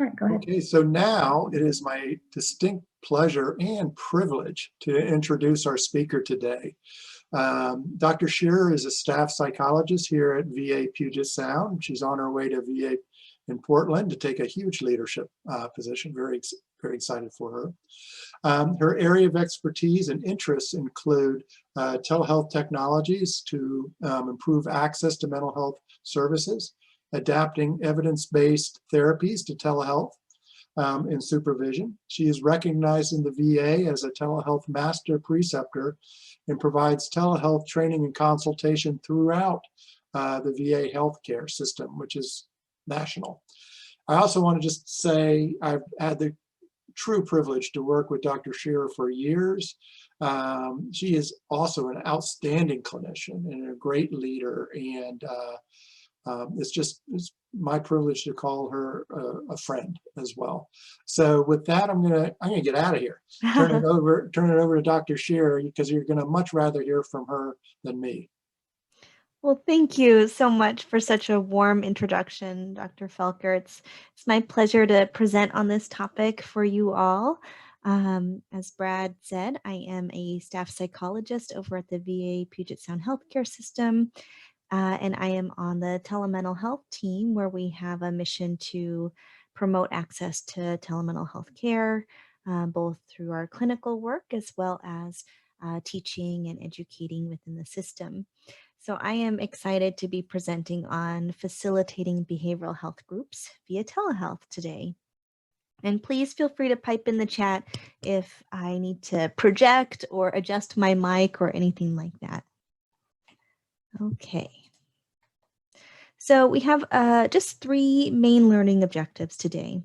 Sure, go ahead. Okay, so now it is my distinct pleasure and privilege to introduce our speaker today. Dr. Shearer is a staff psychologist here at VA Puget Sound. She's on her way to VA in Portland to take a huge leadership position. Very excited for her. Her area of expertise and interests include telehealth technologies to improve access to mental health services, adapting evidence-based therapies to telehealth, and supervision. She is recognized in the VA as a telehealth master preceptor and provides telehealth training and consultation throughout the VA healthcare system, which is national. I also want to just say I've had the true privilege to work with Dr. Shearer for years. She is also an outstanding clinician and a great leader, and it's my privilege to call her a friend as well. So with that, I'm gonna get out of here. Turn it over to Dr. Shearer, because you're gonna much rather hear from her than me. Well, thank you so much for such a warm introduction, Dr. Felker. It's my pleasure to present on this topic for you all. As Brad said, I am a staff psychologist over at the VA Puget Sound Healthcare System, and I am on the telemental health team, where we have a mission to promote access to telemental health care, both through our clinical work as well as teaching and educating within the system. So I am excited to be presenting on facilitating behavioral health groups via telehealth today. And please feel free to pipe in the chat if I need to project or adjust my mic or anything like that. Okay. So we have just 3 main learning objectives today.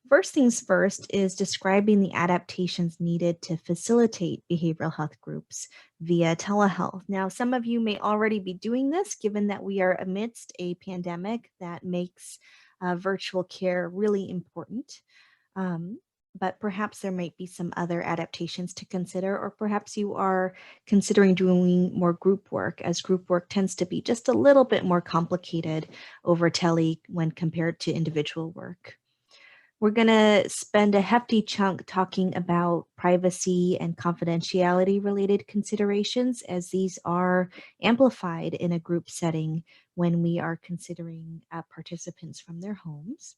First things first is describing the adaptations needed to facilitate behavioral health groups via telehealth. Now, some of you may already be doing this, given that we are amidst a pandemic that makes virtual care really important. But perhaps there might be some other adaptations to consider, or perhaps you are considering doing more group work, as group work tends to be just a little bit more complicated over tele when compared to individual work. We're going to spend a hefty chunk talking about privacy and confidentiality related considerations, as these are amplified in a group setting when we are considering participants from their homes.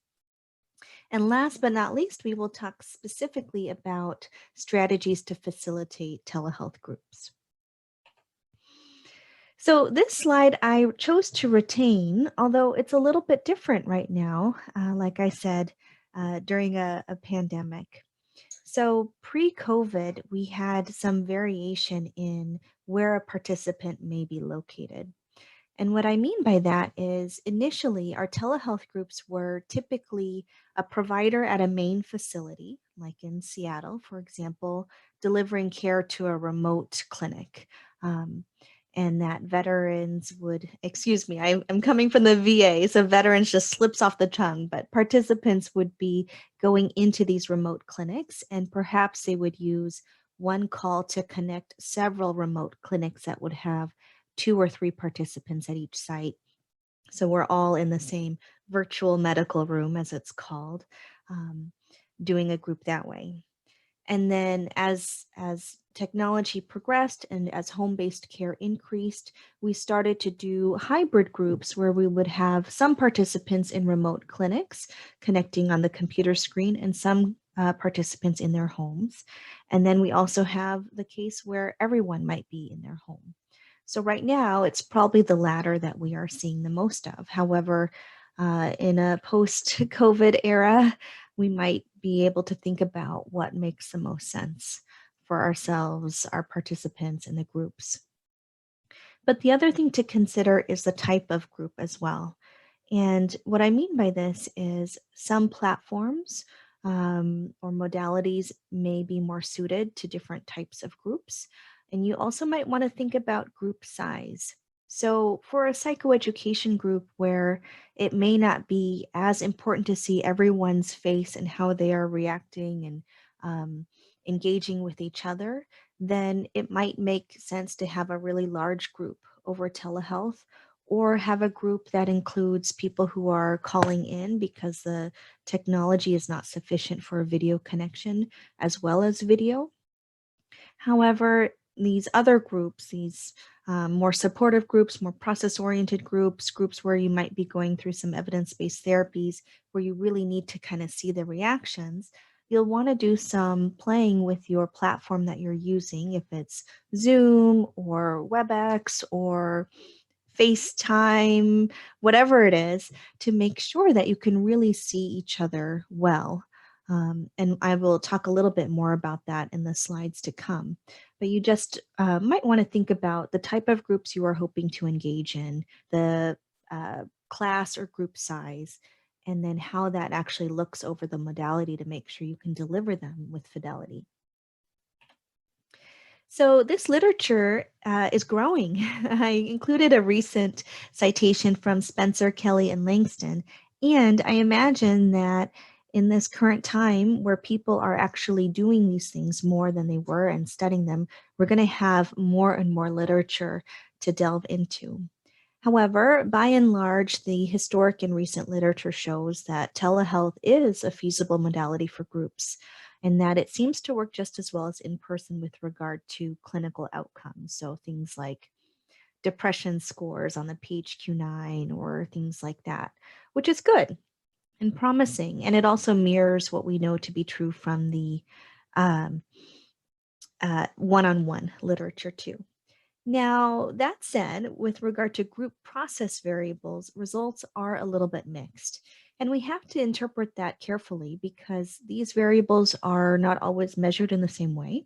And last but not least, we will talk specifically about strategies to facilitate telehealth groups. So this slide I chose to retain, although it's a little bit different right now, like I said, during a pandemic. So pre-COVID, we had some variation in where a participant may be located. And what I mean by that is, initially, our telehealth groups were typically a provider at a main facility, like in Seattle, for example, delivering care to a remote clinic. And that veterans would, excuse me, I'm coming from the VA, so veterans just slips off the tongue, but participants would be going into these remote clinics, and perhaps they would use one call to connect several remote clinics that would have 2 or 3 participants at each site. So we're all in the same virtual medical room, as it's called, doing a group that way. And then as technology progressed and as home-based care increased, we started to do hybrid groups where we would have some participants in remote clinics connecting on the computer screen, and some participants in their homes. And then we also have the case where everyone might be in their home. So right now, it's probably the latter that we are seeing the most of. However, in a post-COVID era, we might be able to think about what makes the most sense for ourselves, our participants, and the groups. But the other thing to consider is the type of group as well. And what I mean by this is, some platforms or modalities may be more suited to different types of groups. And you also might want to think about group size. So for a psychoeducation group where it may not be as important to see everyone's face and how they are reacting and engaging with each other, then it might make sense to have a really large group over telehealth, or have a group that includes people who are calling in because the technology is not sufficient for a video connection as well as video. However, these other groups, these more supportive groups, more process-oriented groups, groups where you might be going through some evidence-based therapies where you really need to kind of see the reactions, you'll want to do some playing with your platform that you're using, if it's Zoom or WebEx or FaceTime, whatever it is, to make sure that you can really see each other well. And I will talk a little bit more about that in the slides to come. But you just might want to think about the type of groups you are hoping to engage in, the class or group size, and then how that actually looks over the modality to make sure you can deliver them with fidelity. So this literature is growing. I included a recent citation from Spencer, Kelly, and Langston, and I imagine that in this current time where people are actually doing these things more than they were and studying them, we're going to have more and more literature to delve into. However, by and large, the historic and recent literature shows that telehealth is a feasible modality for groups, and that it seems to work just as well as in person with regard to clinical outcomes. So things like depression scores on the PHQ-9 or things like that, which is good and promising. And it also mirrors what we know to be true from the um, one-on-one literature too. Now, that said, with regard to group process variables, results are a little bit mixed. And we have to interpret that carefully because these variables are not always measured in the same way.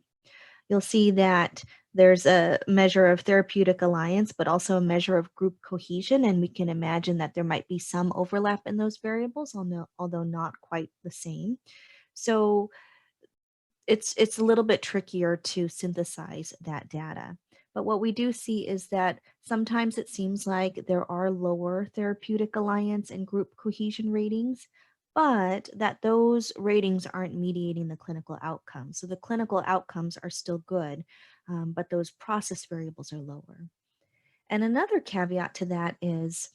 You'll see that there's a measure of therapeutic alliance, but also a measure of group cohesion. And we can imagine that there might be some overlap in those variables, although not quite the same. So it's a little bit trickier to synthesize that data. But what we do see is that sometimes it seems like there are lower therapeutic alliance and group cohesion ratings, but that those ratings aren't mediating the clinical outcomes. So the clinical outcomes are still good, but those process variables are lower. And another caveat to that is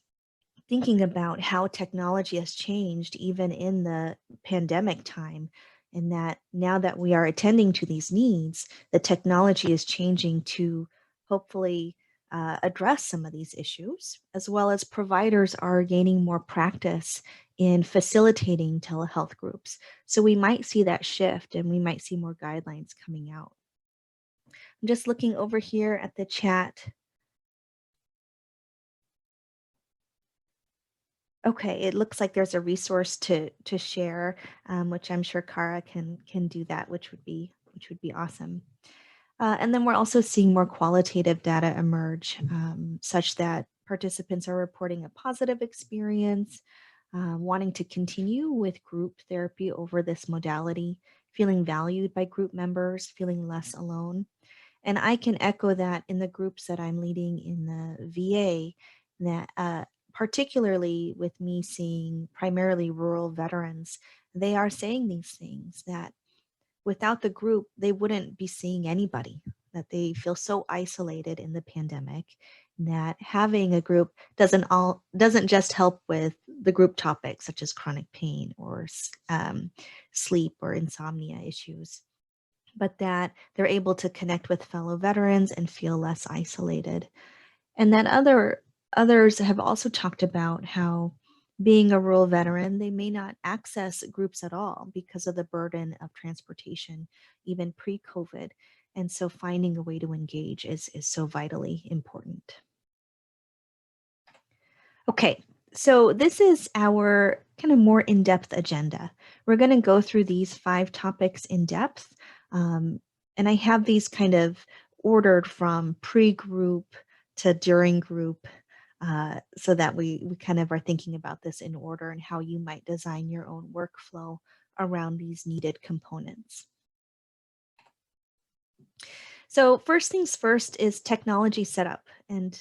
thinking about how technology has changed even in the pandemic time, and that now that we are attending to these needs, the technology is changing to hopefully address some of these issues, as well as providers are gaining more practice in facilitating telehealth groups. So we might see that shift and we might see more guidelines coming out. I'm just looking over here at the chat. Okay, it looks like there's a resource to share, which I'm sure Kara can do that, which would be awesome. And then we're also seeing more qualitative data emerge, such that participants are reporting a positive experience, wanting to continue with group therapy over this modality, feeling valued by group members, feeling less alone. And I can echo that in the groups that I'm leading in the VA, that particularly with me seeing primarily rural veterans, they are saying these things that without the group, they wouldn't be seeing anybody, that they feel so isolated in the pandemic, that having a group doesn't just help with the group topics such as chronic pain or sleep or insomnia issues, but that they're able to connect with fellow veterans and feel less isolated. And that others have also talked about how being a rural veteran, they may not access groups at all because of the burden of transportation, even pre-COVID. And so finding a way to engage is so vitally important. Okay, so this is our kind of more in-depth agenda. We're going to go through these 5 topics in depth. And I have these kind of ordered from pre-group to during group, so that we kind of are thinking about this in order and how you might design your own workflow around these needed components. So first things first is technology setup. And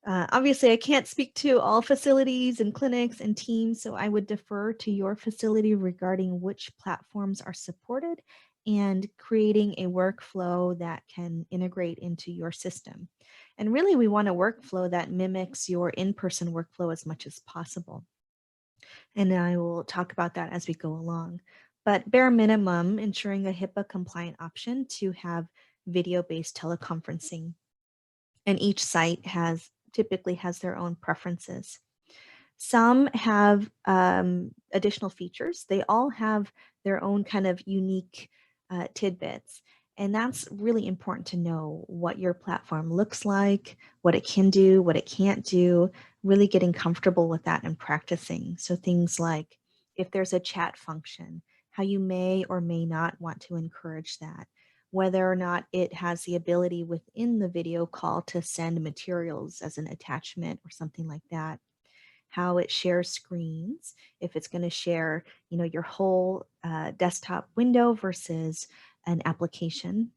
obviously, I can't speak to all facilities and clinics and teams, so I would defer to your facility regarding which platforms are supported and creating a workflow that can integrate into your system. And really, we want a workflow that mimics your in-person workflow as much as possible. And I will talk about that as we go along. But bare minimum, ensuring a HIPAA compliant option to have video-based teleconferencing. And each site typically has their own preferences. Some have additional features. They all have their own kind of unique tidbits. And that's really important to know what your platform looks like, what it can do, what it can't do, really getting comfortable with that and practicing. So things like if there's a chat function, how you may or may not want to encourage that, whether or not it has the ability within the video call to send materials as an attachment or something like that, how it shares screens, if it's going to share, your whole desktop window versus an application.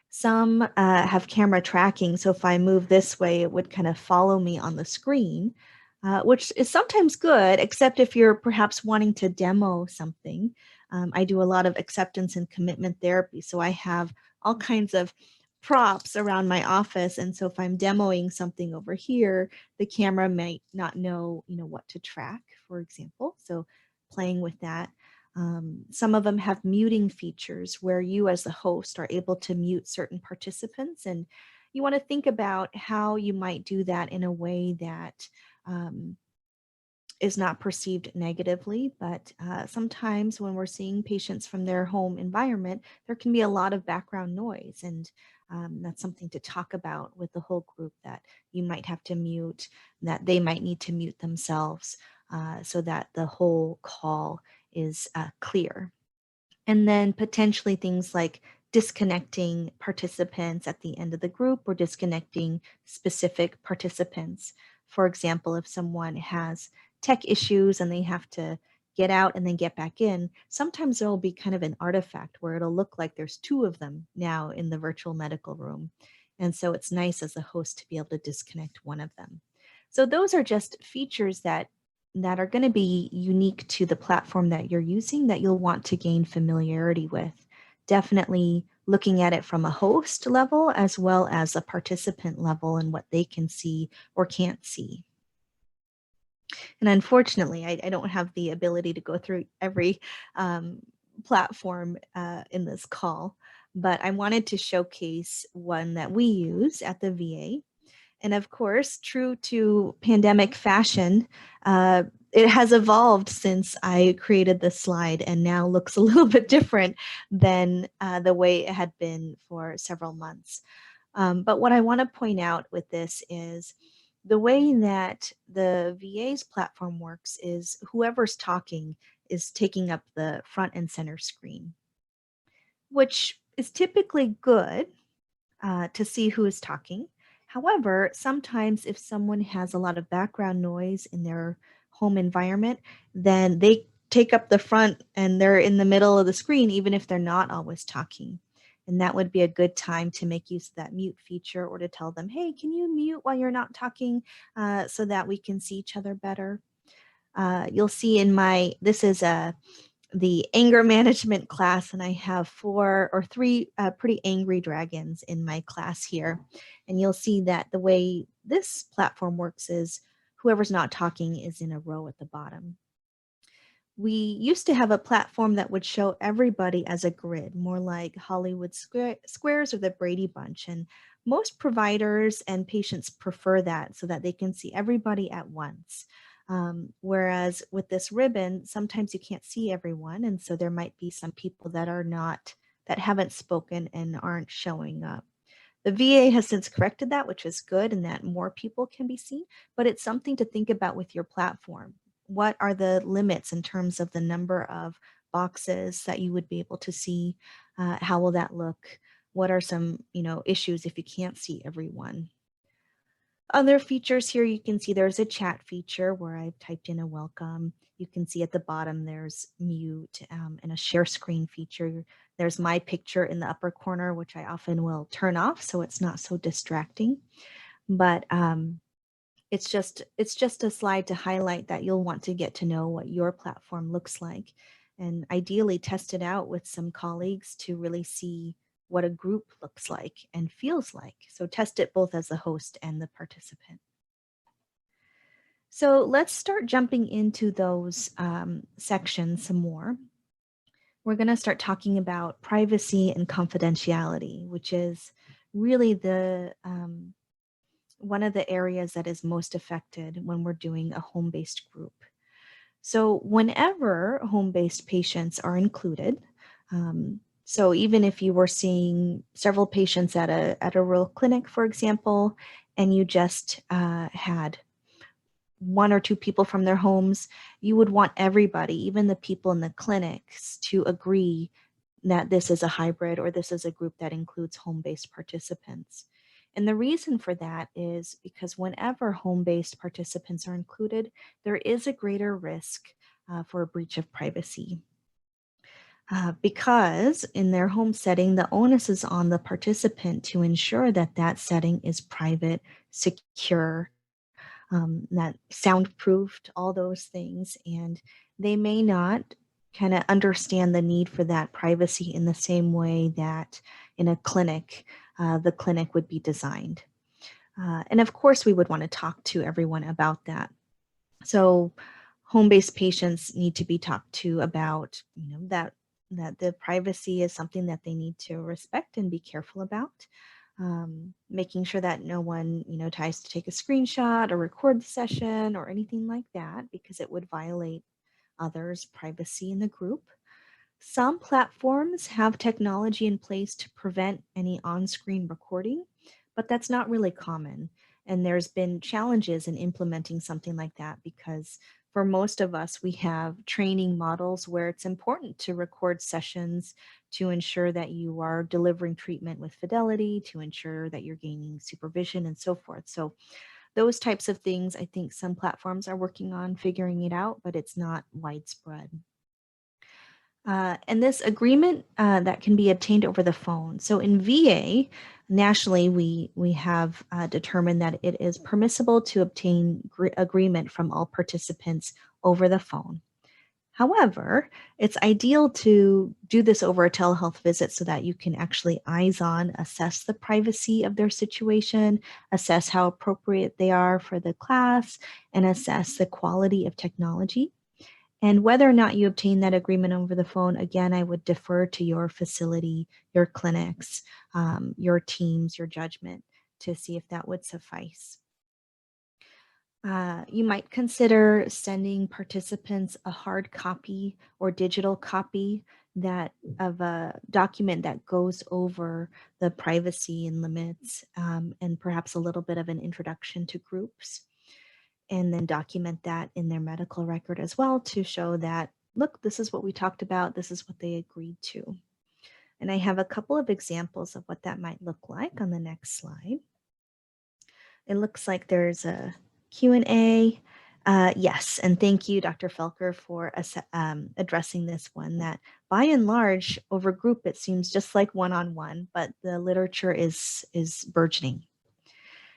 Some have camera tracking, so if I move this way, it would kind of follow me on the screen, which is sometimes good, except if you're perhaps wanting to demo something. I do a lot of acceptance and commitment therapy, so I have all kinds of props around my office, and so if I'm demoing something over here, the camera might not know, what to track, for example. So playing with that. Some of them have muting features where you as the host are able to mute certain participants, and you want to think about how you might do that in a way that um, is not perceived negatively. But sometimes when we're seeing patients from their home environment, there can be a lot of background noise, and that's something to talk about with the whole group, that you might have to mute, that they might need to mute themselves so that the whole call is clear. And then potentially things like disconnecting participants at the end of the group or disconnecting specific participants. For example, if someone has tech issues and they have to get out and then get back in, sometimes there will be kind of an artifact where it'll look like there's two of them now in the virtual medical room. And so it's nice as a host to be able to disconnect one of them. So those are just features that are going to be unique to the platform that you're using that you'll want to gain familiarity with. Definitely looking at it from a host level as well as a participant level and what they can see or can't see. And unfortunately, I don't have the ability to go through every platform in this call, but I wanted to showcase one that we use at the VA. And of course, true to pandemic fashion, it has evolved since I created this slide and now looks a little bit different than the way it had been for several months. But what I want to point out with this is the way that the VA's platform works is whoever's talking is taking up the front and center screen, which is typically good to see who is talking. However, sometimes if someone has a lot of background noise in their home environment, then they take up the front and they're in the middle of the screen, even if they're not always talking. And that would be a good time to make use of that mute feature or to tell them, hey, can you mute while you're not talking so that we can see each other better? You'll see this is the anger management class, and I have 4 or 3 pretty angry dragons in my class here. And you'll see that the way this platform works is whoever's not talking is in a row at the bottom. We used to have a platform that would show everybody as a grid, more like Hollywood Squares or the Brady Bunch. And most providers and patients prefer that so that they can see everybody at once. Whereas with this ribbon, sometimes you can't see everyone. And so there might be some people that haven't spoken and aren't showing up. The VA has since corrected that, which is good, and that more people can be seen, but it's something to think about with your platform. What are the limits in terms of the number of boxes that you would be able to see? How will that look? What are some, issues if you can't see everyone? Other features here, you can see there's a chat feature where I've typed in a welcome. You can see at the bottom there's mute and a share screen feature. There's my picture in the upper corner, which I often will turn off so it's not so distracting. But it's just a slide to highlight that you'll want to get to know what your platform looks like. and ideally test it out with some colleagues to really see what a group looks like and feels like. So test it both as the host and the participant. So let's start jumping into those sections some more. We're going to start talking about privacy and confidentiality, which is really the one of the areas that is most affected when we're doing a home-based group. So whenever home-based patients are included, so even if you were seeing several patients at a rural clinic, for example, and you just had one or two people from their homes, you would want everybody, even the people in the clinics, to agree that this is a hybrid or this is a group that includes home-based participants. And the reason for that is because whenever home-based participants are included, there is a greater risk for a breach of privacy. Because in their home setting, the onus is on the participant to ensure that that setting is private, secure, that soundproofed, all those things. And they may not kind of understand the need for that privacy in the same way that in a clinic, the clinic would be designed. And of course, we would want to talk to everyone about that. So home-based patients need to be talked to about, that the privacy is something that they need to respect and be careful about. Making sure that no one, tries to take a screenshot or record the session or anything like that, because it would violate others' privacy in the group. Some platforms have technology in place to prevent any on-screen recording, but that's not really common. And there's been challenges in implementing something like that because for most of us, we have training models where it's important to record sessions to ensure that you are delivering treatment with fidelity, to ensure that you're gaining supervision and so forth. So those types of things, I think some platforms are working on figuring it out, but it's not widespread. And this agreement that can be obtained over the phone. So in VA, nationally, we have determined that it is permissible to obtain agreement from all participants over the phone. However, it's ideal to do this over a telehealth visit so that you can actually eyes on assess the privacy of their situation, assess how appropriate they are for the class, and assess the quality of technology. And whether or not you obtain that agreement over the phone, again, I would defer to your facility, your clinics, your teams, your judgment to see if that would suffice. You might consider sending participants a hard copy or digital copy that of a document that goes over the privacy and limits, and perhaps a little bit of an introduction to groups, and then document that in their medical record as well to show that, look, this is what we talked about, this is what they agreed to. And I have a couple of examples of what that might look like on the next slide. It looks like there's a Q&A. Yes, and thank you, Dr. Felker, for addressing this one, that by and large, over group, it seems just like one-on-one, but the literature is burgeoning.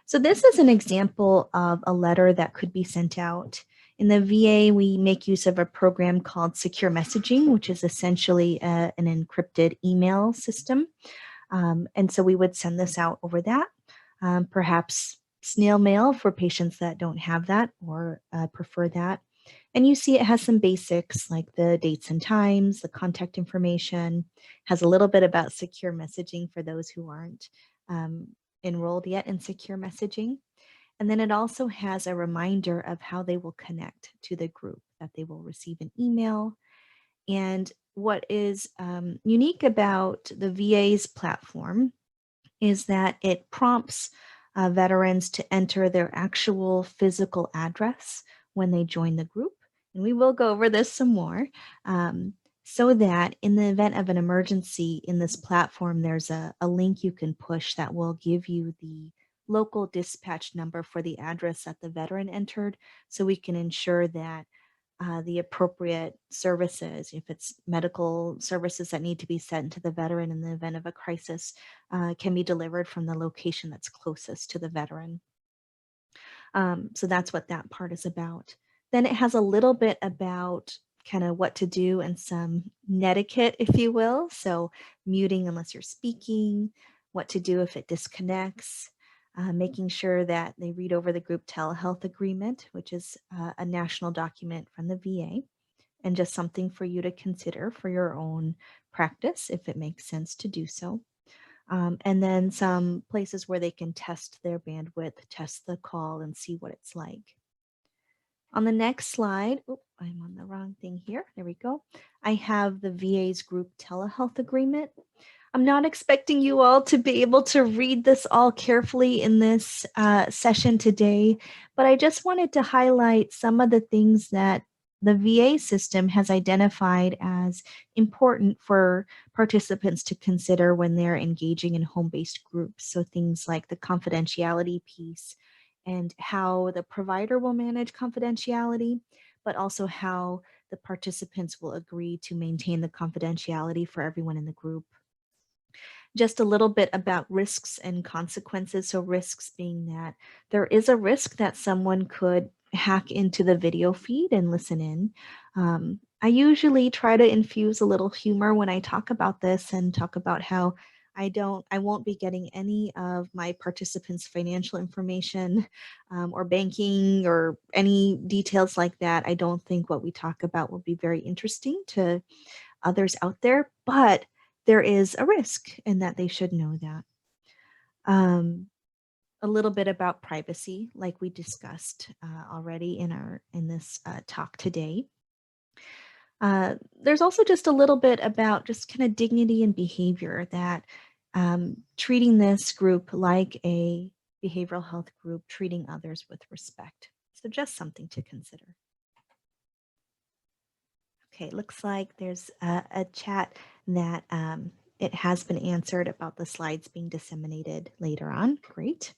So this is an example of a letter that could be sent out. In the VA, we make use of a program called secure messaging, which is essentially an encrypted email system. And so we would send this out over that, perhaps snail mail for patients that don't have that or prefer that. And you see it has some basics like the dates and times, the contact information, has a little bit about secure messaging for those who aren't enrolled yet in secure messaging. And then it also has a reminder of how they will connect to the group, that they will receive an email. And what is unique about the VA's platform is that it prompts veterans to enter their actual physical address when they join the group. And we will go over this some more. So that in the event of an emergency in this platform, there's a link you can push that will give you the local dispatch number for the address that the veteran entered, so we can ensure that the appropriate services, if it's medical services that need to be sent to the veteran in the event of a crisis, can be delivered from the location that's closest to the veteran. So that's what that part is about. Then it has a little bit about kind of what to do and some netiquette, if you will. So muting unless you're speaking, what to do if it disconnects, making sure that they read over the group telehealth agreement, which is a national document from the VA, and just something for you to consider for your own practice if it makes sense to do so. And then some places where they can test their bandwidth, test the call, and see what it's like. On the next slide, I'm on the wrong thing here. There we go. I have the VA's group telehealth agreement. I'm not expecting you all to be able to read this all carefully in this session today, but I just wanted to highlight some of the things that the VA system has identified as important for participants to consider when they're engaging in home-based groups. So things like the confidentiality piece and how the provider will manage confidentiality, but also how the participants will agree to maintain the confidentiality for everyone in the group. Just a little bit about risks and consequences. So risks being that there is a risk that someone could hack into the video feed and listen in. I usually try to infuse a little humor when I talk about this and talk about how I won't be getting any of my participants' financial information or banking or any details like that. I don't think what we talk about will be very interesting to others out there, but there is a risk and that they should know that. A little bit about privacy, like we discussed already in this talk today. There's also just a little bit about just kind of dignity and behavior, that treating this group like a behavioral health group, treating others with respect. So just something to consider. Okay, looks like there's a chat that it has been answered about the slides being disseminated later on. Great.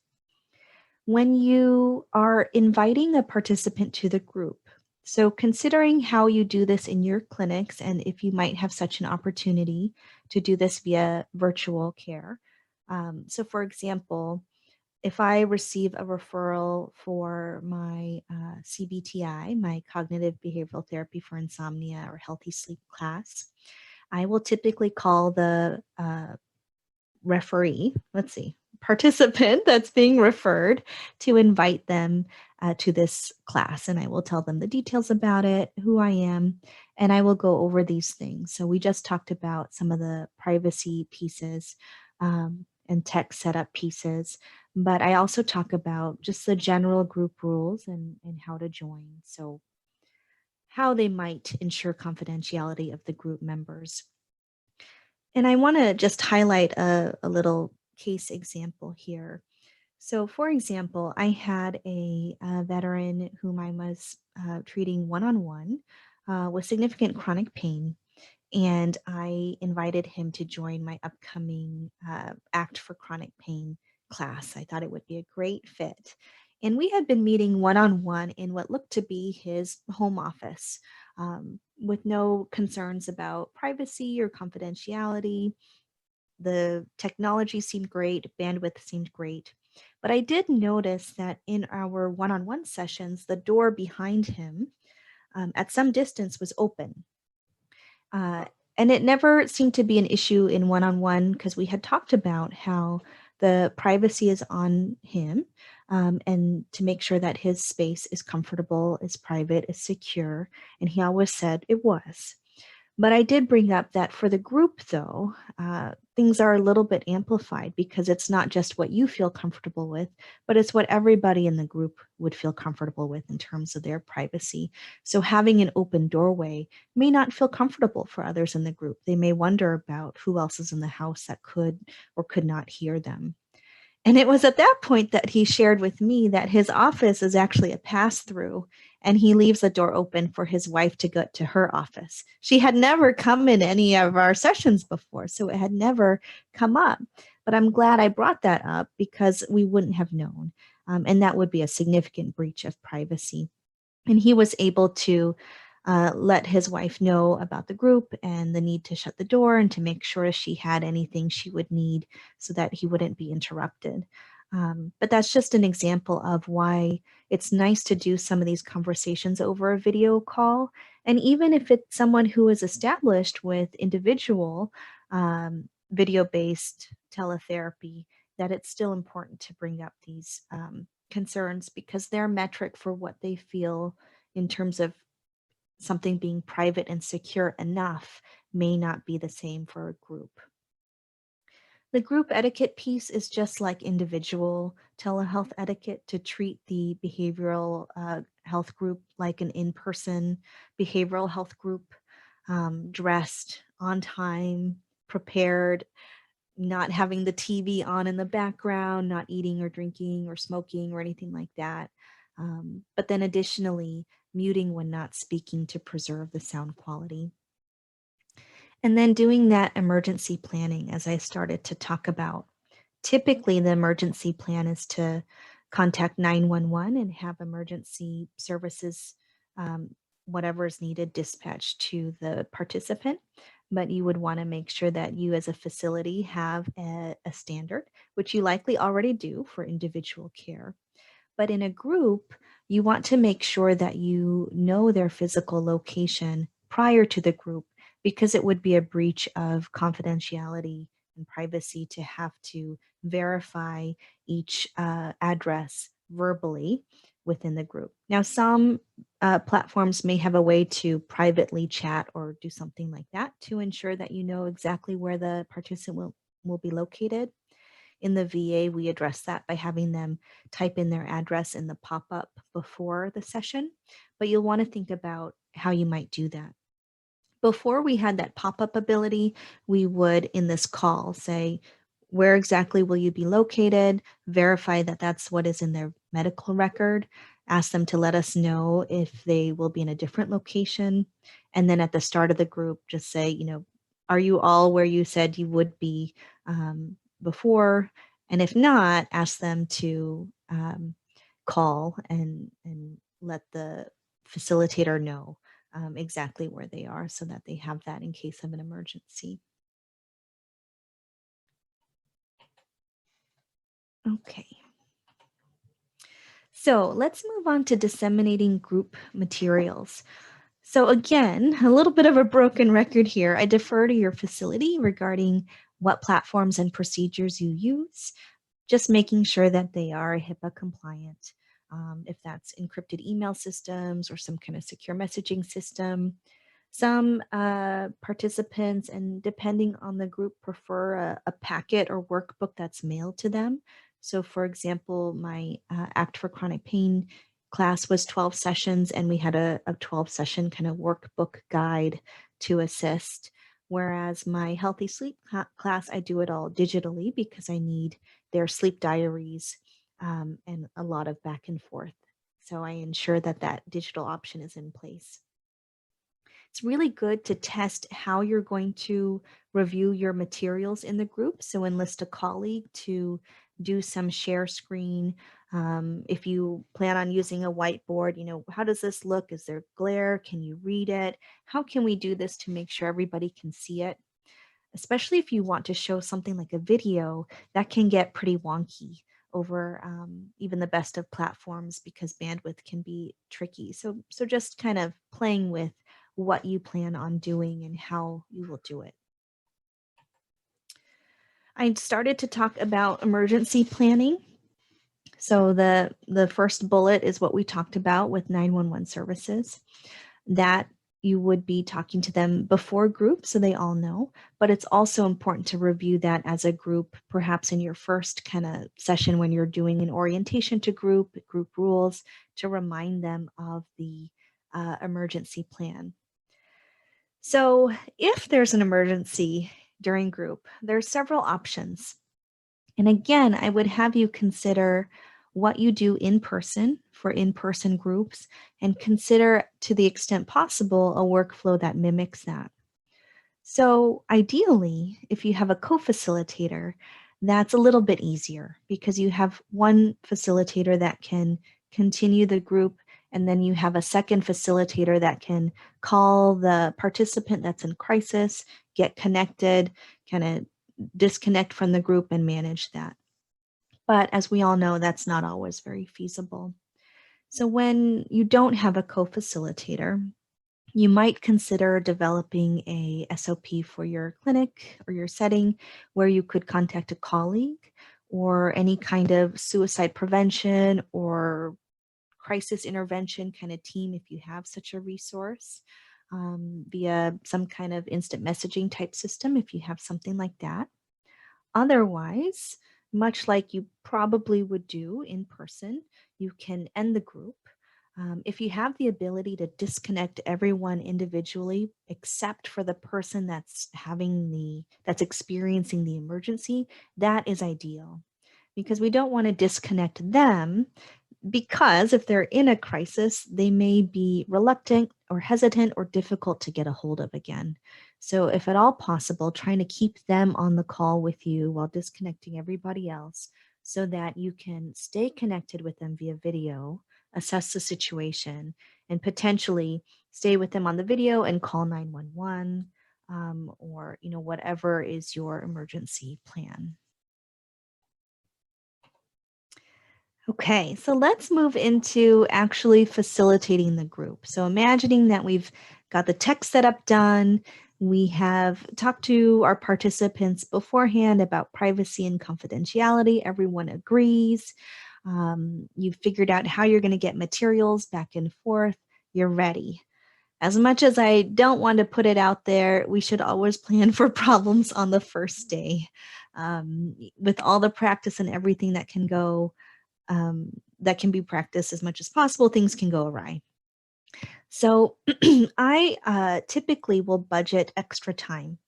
When you are inviting a participant to the group, so considering how you do this in your clinics and if you might have such an opportunity to do this via virtual care. So for example, if I receive a referral for my CBTI, my cognitive behavioral therapy for insomnia or healthy sleep class, I will typically call the participant that's being referred to invite them to this class. And I will tell them the details about it, who I am, and I will go over these things. So we just talked about some of the privacy pieces and tech setup pieces, but I also talk about just the general group rules and how to join. So how they might ensure confidentiality of the group members. And I want to just highlight a little case example here. So, for example, I had a veteran whom I was treating one-on-one with significant chronic pain, and I invited him to join my upcoming Act for Chronic Pain class. I thought it would be a great fit. And we had been meeting one-on-one in what looked to be his home office with no concerns about privacy or confidentiality. The technology seemed great, bandwidth seemed great. But I did notice that in our one-on-one sessions, the door behind him at some distance was open. And it never seemed to be an issue in one-on-one because we had talked about how the privacy is on him and to make sure that his space is comfortable, is private, is secure. And he always said it was. But I did bring up that for the group, though, things are a little bit amplified because it's not just what you feel comfortable with, but it's what everybody in the group would feel comfortable with in terms of their privacy. So having an open doorway may not feel comfortable for others in the group. They may wonder about who else is in the house that could or could not hear them. And it was at that point that he shared with me that his office is actually a pass-through, and he leaves the door open for his wife to go to her office. She had never come in any of our sessions before, so it had never come up. But I'm glad I brought that up because we wouldn't have known, and that would be a significant breach of privacy. And he was able to let his wife know about the group and the need to shut the door and to make sure she had anything she would need so that he wouldn't be interrupted. But that's just an example of why it's nice to do some of these conversations over a video call. And even if it's someone who is established with individual video-based teletherapy, that it's still important to bring up these concerns because their metric for what they feel in terms of something being private and secure enough may not be the same for a group. The group etiquette piece is just like individual telehealth etiquette to treat the behavioral health group like an in-person behavioral health group, dressed on time, prepared, not having the TV on in the background, not eating or drinking or smoking or anything like that. But then additionally, muting when not speaking to preserve the sound quality. And then doing that emergency planning, as I started to talk about. Typically, the emergency plan is to contact 911 and have emergency services, whatever is needed, dispatched to the participant. But you would want to make sure that you, as a facility, have a standard, which you likely already do for individual care. But in a group, you want to make sure that you know their physical location prior to the group because it would be a breach of confidentiality and privacy to have to verify each address verbally within the group. Now, some platforms may have a way to privately chat or do something like that to ensure that you know exactly where the participant will be located. In the VA, we address that by having them type in their address in the pop-up before the session, but you'll want to think about how you might do that. Before we had that pop-up ability, we would in this call say, where exactly will you be located? Verify that that's what is in their medical record. Ask them to let us know if they will be in a different location. And then at the start of the group, just say, are you all where you said you would be before? And if not, ask them to call and let the facilitator know exactly where they are so that they have that in case of an emergency. Okay. So let's move on to disseminating group materials. So again, a little bit of a broken record here. I defer to your facility regarding what platforms and procedures you use, just making sure that they are HIPAA compliant. If that's encrypted email systems or some kind of secure messaging system. Some participants, and depending on the group, prefer a packet or workbook that's mailed to them. So for example, my Act for Chronic Pain class was 12 sessions, and we had a 12 session kind of workbook guide to assist. Whereas my Healthy Sleep class, I do it all digitally because I need their sleep diaries and a lot of back and forth. So I ensure that that digital option is in place. It's really good to test how you're going to review your materials in the group. So enlist a colleague to do some share screen. If you plan on using a whiteboard, how does this look? Is there glare? Can you read it? How can we do this to make sure everybody can see it? Especially if you want to show something like a video, that can get pretty wonky over even the best of platforms because bandwidth can be tricky. So just kind of playing with what you plan on doing and how you will do it. I started to talk about emergency planning. So the first bullet is what we talked about with 911 services. That you would be talking to them before group so they all know, but it's also important to review that as a group, perhaps in your first kind of session when you're doing an orientation to group rules, to remind them of the emergency plan. So if there's an emergency during group, there are several options. And again, I would have you consider what you do in person for in-person groups and consider, to the extent possible, a workflow that mimics that. So ideally, if you have a co-facilitator, that's a little bit easier because you have one facilitator that can continue the group, and then you have a second facilitator that can call the participant that's in crisis, get connected, kind of disconnect from the group and manage that. But as we all know, that's not always very feasible. So when you don't have a co-facilitator, you might consider developing a SOP for your clinic or your setting where you could contact a colleague or any kind of suicide prevention or crisis intervention kind of team if you have such a resource, via some kind of instant messaging type system if you have something like that. Otherwise, much like you probably would do in person, you can end the group. If you have the ability to disconnect everyone individually, except for the person that's experiencing the emergency, that is ideal because we don't want to disconnect them, because if they're in a crisis, they may be reluctant or hesitant or difficult to get a hold of again. So, if at all possible, trying to keep them on the call with you while disconnecting everybody else so that you can stay connected with them via video, assess the situation, and potentially stay with them on the video and call 911, or whatever is your emergency plan. Okay, so let's move into actually facilitating the group. So imagining that we've got the tech setup done, we have talked to our participants beforehand about privacy and confidentiality. Everyone agrees. You've figured out how you're going to get materials back and forth. You're ready. As much as I don't want to put it out there, we should always plan for problems on the first day. With all the practice and everything that can be practiced as much as possible, things can go awry. So I typically will budget extra time.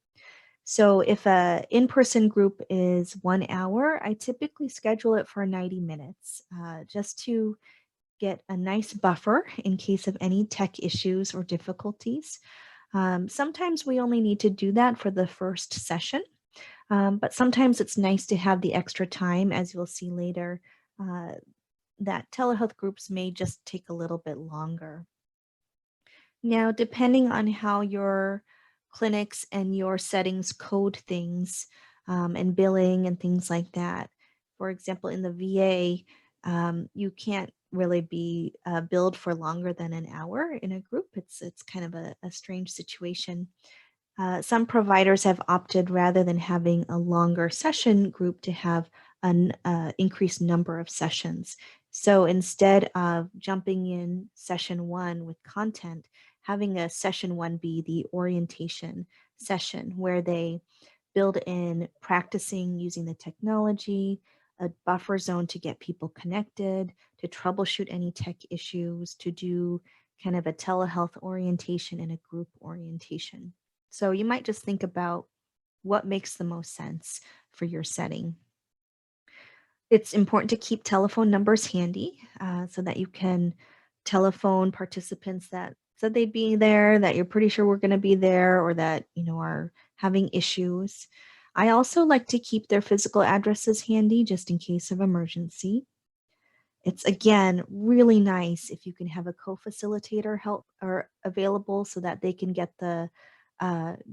So if a in-person group is 1 hour, I typically schedule it for 90 minutes, just to get a nice buffer in case of any tech issues or difficulties. Sometimes we only need to do that for the first session, but sometimes it's nice to have the extra time, as you'll see later. That telehealth groups may just take a little bit longer. Now, depending on how your clinics and your settings code things, and billing and things like that. For example, in the VA, you can't really be billed for longer than an hour in a group. It's kind of a strange situation. Some providers have opted, rather than having a longer session group, to have an increased number of sessions. So instead of jumping in session one with content, having a session one be the orientation session where they build in practicing using the technology, a buffer zone to get people connected, to troubleshoot any tech issues, to do kind of a telehealth orientation and a group orientation. So you might just think about what makes the most sense for your setting. It's important to keep telephone numbers handy, so that you can telephone participants that said they'd be there, that you're pretty sure we're going to be there, or that are having issues. I also like to keep their physical addresses handy just in case of emergency. It's again really nice if you can have a co-facilitator help or available so that they can get the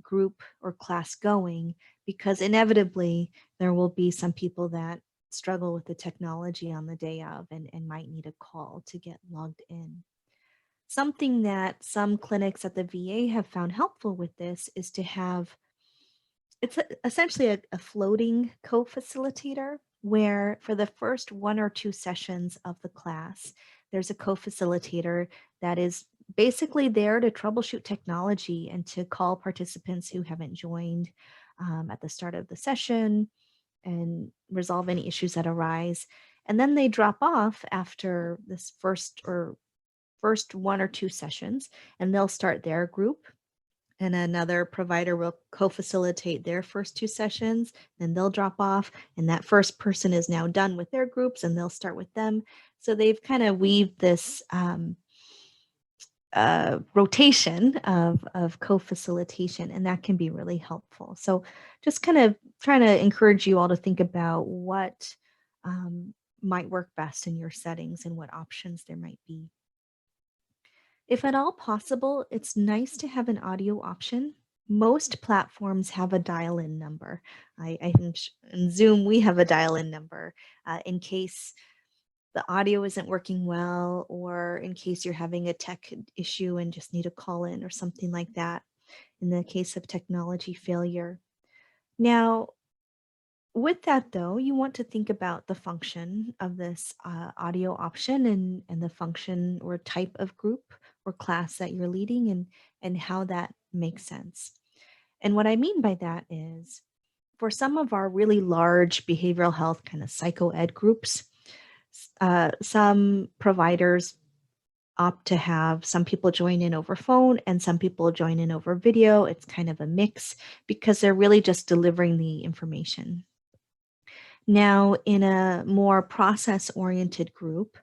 group or class going, because inevitably there will be some people that struggle with the technology on the day of and might need a call to get logged in. Something that some clinics at the VA have found helpful with this is to have essentially a floating co-facilitator, where for the first 1 or 2 sessions of the class, there's a co-facilitator that is basically there to troubleshoot technology and to call participants who haven't joined at the start of the session and resolve any issues that arise. And then they drop off after this first 1 or 2 sessions, and they'll start their group, and another provider will co-facilitate their first 2 sessions, then they'll drop off, and that first person is now done with their groups and they'll start with them. So they've kind of weaved this rotation of co-facilitation, and that can be really helpful. So just kind of trying to encourage you all to think about what might work best in your settings and what options there might be. If at all possible, it's nice to have an audio option. Most platforms have a dial-in number. I think in Zoom we have a dial-in number in case the audio isn't working well, or in case you're having a tech issue and just need a call in or something like that, in the case of technology failure. Now, with that though, you want to think about the function of this audio option, and the function or type of group or class that you're leading, and how that makes sense. And what I mean by that is, for some of our really large behavioral health kind of psycho ed groups, some providers opt to have some people join in over phone and some people join in over video. It's kind of a mix because they're really just delivering the information. Now, in a more process-oriented group,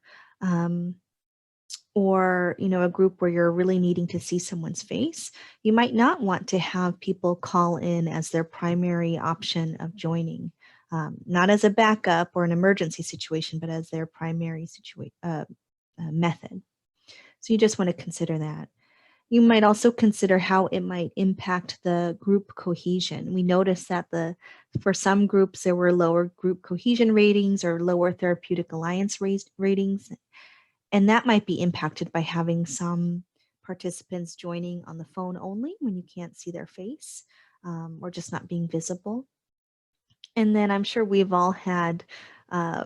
or a group where you're really needing to see someone's face, you might not want to have people call in as their primary option of joining, not as a backup or an emergency situation, but as their primary method. So you just want to consider that. You might also consider how it might impact the group cohesion. We noticed that for some groups there were lower group cohesion ratings or lower therapeutic alliance ratings, and that might be impacted by having some participants joining on the phone only when you can't see their face, or just not being visible. And then I'm sure we've all had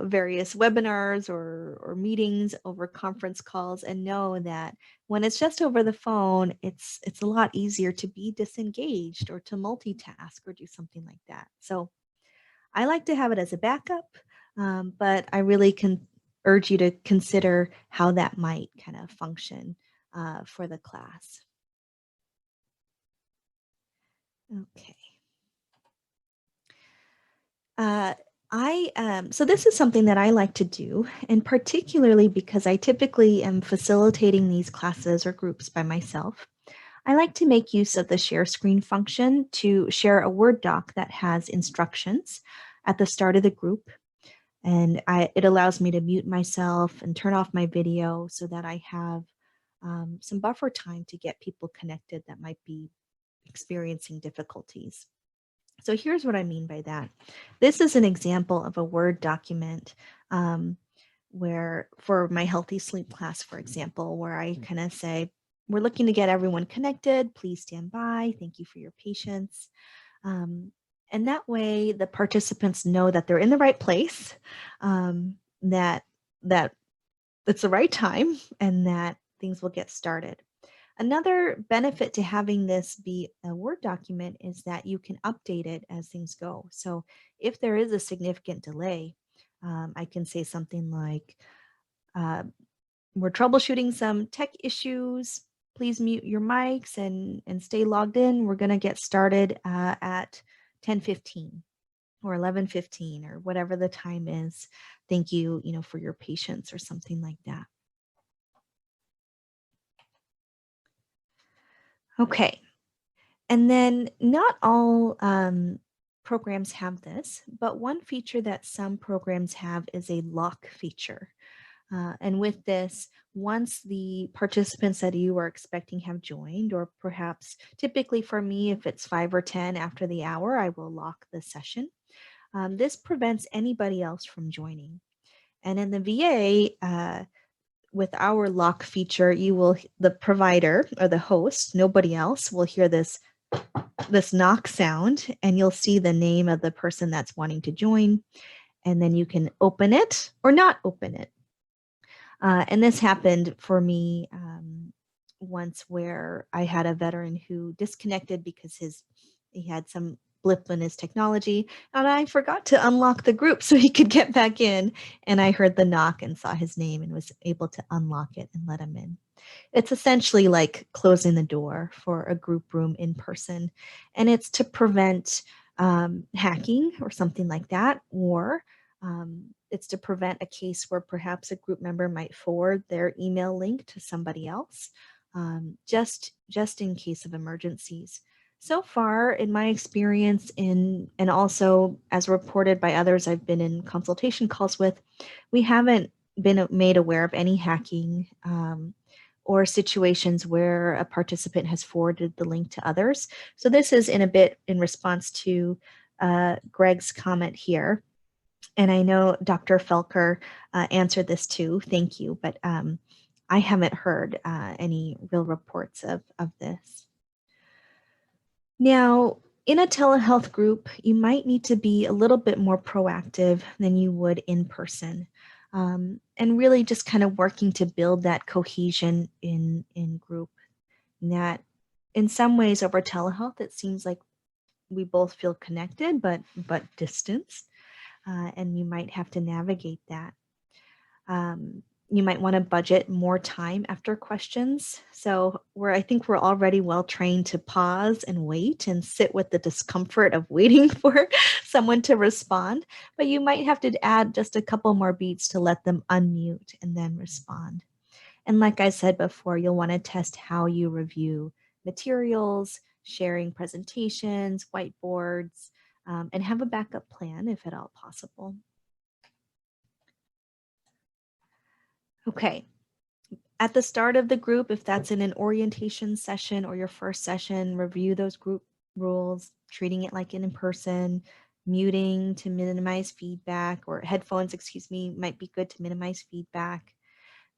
various webinars or meetings over conference calls, and know that when it's just over the phone, it's a lot easier to be disengaged or to multitask or do something like that. So I like to have it as a backup, but I really can urge you to consider how that might kind of function for the class. Okay. So this is something that I like to do, and particularly because I typically am facilitating these classes or groups by myself. I like to make use of the share screen function to share a Word doc that has instructions at the start of the group. And it allows me to mute myself and turn off my video so that I have some buffer time to get people connected that might be experiencing difficulties. So here's what I mean by that. This is an example of a Word document where, for my healthy sleep class, for example, where I kind of say, we're looking to get everyone connected. Please stand by. Thank you for your patience. And that way the participants know that they're in the right place, that it's the right time, and that things will get started. Another benefit to having this be a Word document is that you can update it as things go. So if there is a significant delay, I can say something like, we're troubleshooting some tech issues. Please mute your mics and stay logged in. We're going to get started at 10:15 or 11:15 or whatever the time is. Thank you, for your patience, or something like that. Okay. And then not all programs have this, but one feature that some programs have is a lock feature. And with this, once the participants that you are expecting have joined, or perhaps typically for me, if it's 5 or 10 after the hour, I will lock the session. This prevents anybody else from joining. And in the VA, with our lock feature, the provider or the host, nobody else, will hear this knock sound, and you'll see the name of the person that's wanting to join, and then you can open it or not open it. And this happened for me once, where I had a veteran who disconnected because he had some blip in his technology, and I forgot to unlock the group so he could get back in, and I heard the knock and saw his name and was able to unlock it and let him in. It's essentially like closing the door for a group room in person, and it's to prevent hacking or something like that, or it's to prevent a case where perhaps a group member might forward their email link to somebody else, just in case of emergencies. So far, in my experience, and also as reported by others I've been in consultation calls with, we haven't been made aware of any hacking or situations where a participant has forwarded the link to others. So this is in a bit in response to Greg's comment here. And I know Dr. Felker answered this too. Thank you. But I haven't heard any real reports of this. Now, in a telehealth group, you might need to be a little bit more proactive than you would in person. And really just kind of working to build that cohesion in group. And that in some ways over telehealth, it seems like we both feel connected, but distanced. And you might have to navigate that. You might want to budget more time after questions. So I think we're already well trained to pause and wait and sit with the discomfort of waiting for someone to respond. But you might have to add just a couple more beats to let them unmute and then respond. And like I said before, you'll want to test how you review materials, sharing presentations, whiteboards, and have a backup plan if at all possible. Okay. At the start of the group, if that's in an orientation session or your first session, review those group rules, treating it like in person, muting to minimize feedback, or headphones, excuse me, might be good to minimize feedback.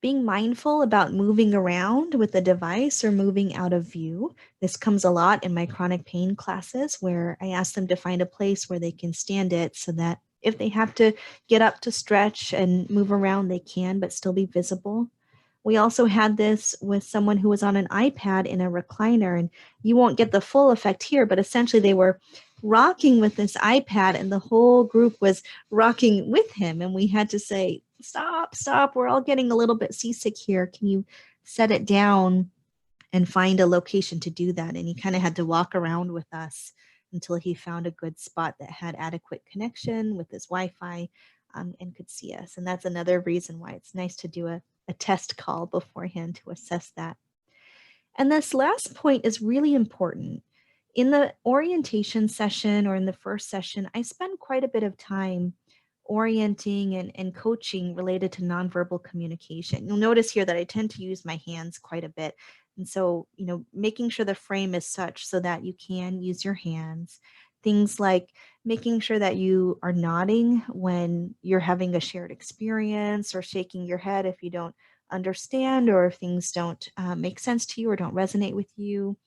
Being mindful about moving around with the device or moving out of view. This comes a lot in my chronic pain classes where I ask them to find a place where they can stand it so that if they have to get up to stretch and move around, they can, but still be visible. We also had this with someone who was on an iPad in a recliner, and you won't get the full effect here, but essentially they were rocking with this iPad and the whole group was rocking with him. And we had to say, stop, stop. We're all getting a little bit seasick here. Can you set it down and find a location to do that? And he kind of had to walk around with us until he found a good spot that had adequate connection with his Wi-Fi and could see us. And that's another reason why it's nice to do a test call beforehand to assess that. And this last point is really important. In the orientation session or in the first session, I spend quite a bit of time orienting and coaching related to nonverbal communication. You'll notice here that I tend to use my hands quite a bit. And so, making sure the frame is such so that you can use your hands. Things like making sure that you are nodding when you're having a shared experience or shaking your head if you don't understand or if things don't make sense to you or don't resonate with you.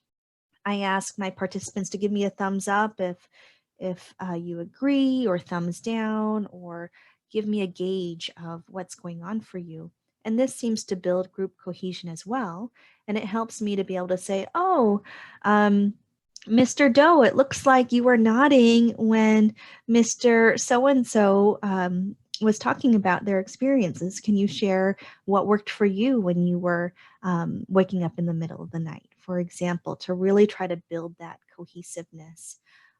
I ask my participants to give me a thumbs up if you agree, or thumbs down, or give me a gauge of what's going on for you. And this seems to build group cohesion as well. And it helps me to be able to say, oh, Mr. Doe, it looks like you were nodding when Mr. So-and-so was talking about their experiences. Can you share what worked for you when you were waking up in the middle of the night, for example, to really try to build that cohesiveness?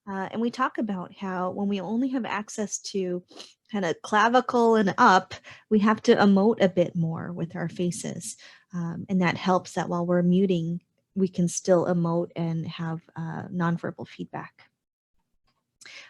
And we talk about how when we only have access to kind of clavicle and up, we have to emote a bit more with our faces. And that helps that while we're muting, we can still emote and have nonverbal feedback.